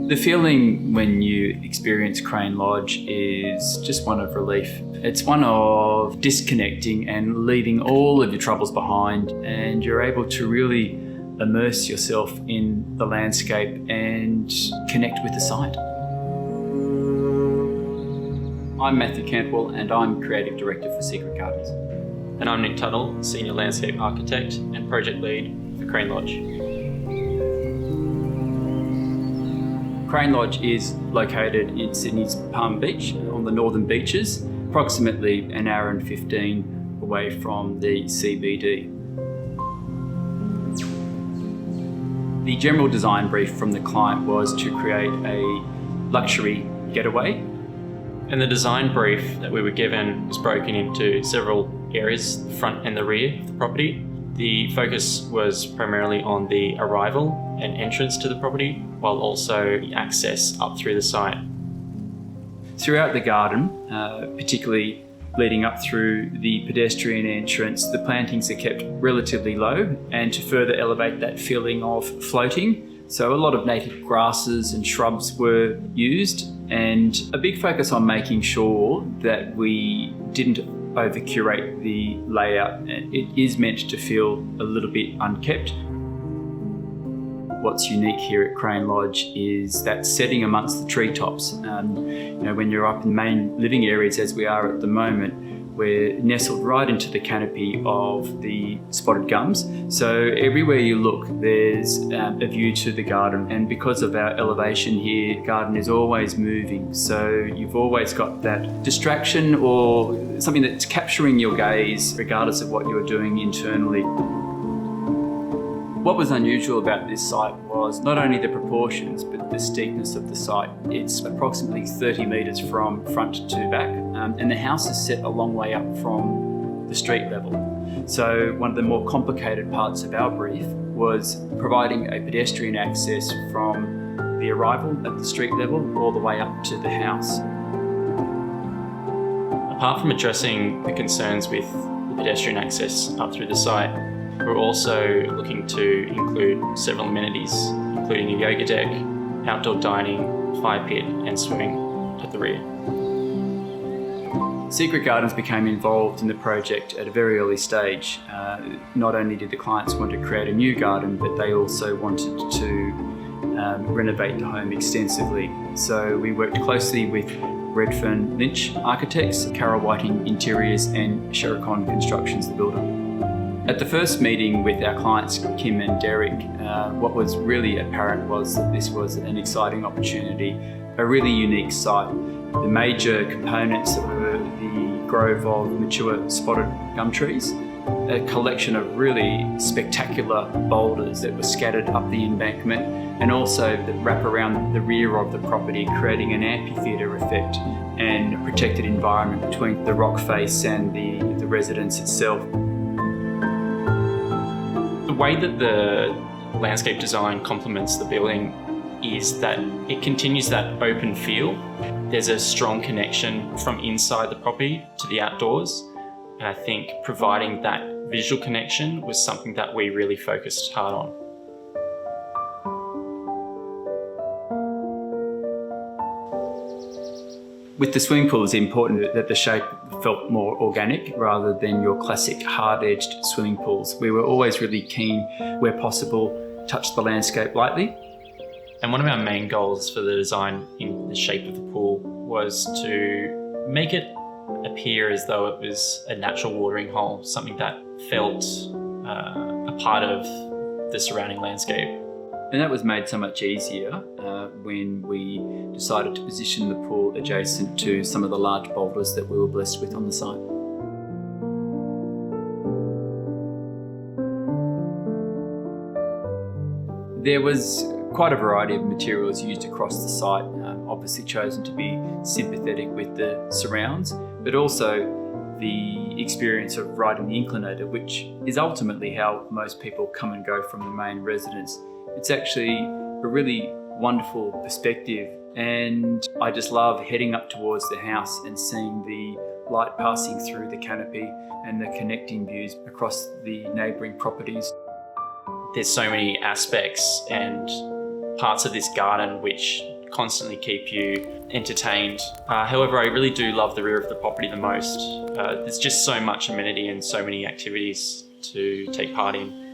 The feeling when you experience Crane Lodge is just one of relief. It's one of disconnecting and leaving all of your troubles behind, and you're able to really immerse yourself in the landscape and connect with the site. I'm Matthew Campbell and I'm Creative Director for Secret Gardens. And I'm Nick Tuttle, Senior Landscape Architect and Project Lead for Crane Lodge. Crane Lodge is located in Sydney's Palm Beach on the northern beaches, approximately an hour and 15 away from the CBD. The general design brief from the client was to create a luxury getaway. And the design brief that we were given was broken into several areas, the front and the rear of the property. The focus was primarily on the arrival and entrance to the property, while also the access up through the site. Throughout the garden, particularly leading up through the pedestrian entrance, the plantings are kept relatively low, and to further elevate that feeling of floating. So a lot of native grasses and shrubs were used, and a big focus on making sure that we didn't over-curate the layout. It is meant to feel a little bit unkempt. What's unique here at Crane Lodge is that setting amongst the treetops. When you're up in the main living areas, as we are at the moment, we're nestled right into the canopy of the spotted gums. So everywhere you look, there's a view to the garden. And because of our elevation here, the garden is always moving. So you've always got that distraction or something that's capturing your gaze, regardless of what you're doing internally. What was unusual about this site was not only the proportions, but the steepness of the site. It's approximately 30 metres from front to back, and the house is set a long way up from the street level. So one of the more complicated parts of our brief was providing a pedestrian access from the arrival at the street level all the way up to the house. Apart from addressing the concerns with the pedestrian access up through the site, we're also looking to include several amenities, including a yoga deck, outdoor dining, fire pit, and swimming at the rear. Secret Gardens became involved in the project at a very early stage. Not only did the clients want to create a new garden, but they also wanted to renovate the home extensively. So we worked closely with Redfern Lynch Architects, Carol Whiting Interiors, and Shericon Constructions, the builder. At the first meeting with our clients, Kim and Derek, what was really apparent was that this was an exciting opportunity, a really unique site. The major components were the grove of mature spotted gum trees, a collection of really spectacular boulders that were scattered up the embankment, and also that wrap around the rear of the property, creating an amphitheatre effect and a protected environment between the rock face and the residence itself. The way that the landscape design complements the building is that it continues that open feel. There's a strong connection from inside the property to the outdoors, and I think providing that visual connection was something that we really focused hard on. With the swimming pool, it's important that the shape felt more organic rather than your classic hard-edged swimming pools. We were always really keen, where possible, touch the landscape lightly. And one of our main goals for the design in the shape of the pool was to make it appear as though it was a natural watering hole, something that felt a part of the surrounding landscape. And that was made so much easier when we decided to position the pool adjacent to some of the large boulders that we were blessed with on the site. There was quite a variety of materials used across the site, obviously chosen to be sympathetic with the surrounds, but also the experience of riding the inclinator, which is ultimately how most people come and go from the main residence. It's actually a really wonderful perspective, and I just love heading up towards the house and seeing the light passing through the canopy and the connecting views across the neighbouring properties. There's so many aspects and parts of this garden which constantly keep you entertained. However, I really do love the rear of the property the most. There's just so much amenity and so many activities to take part in.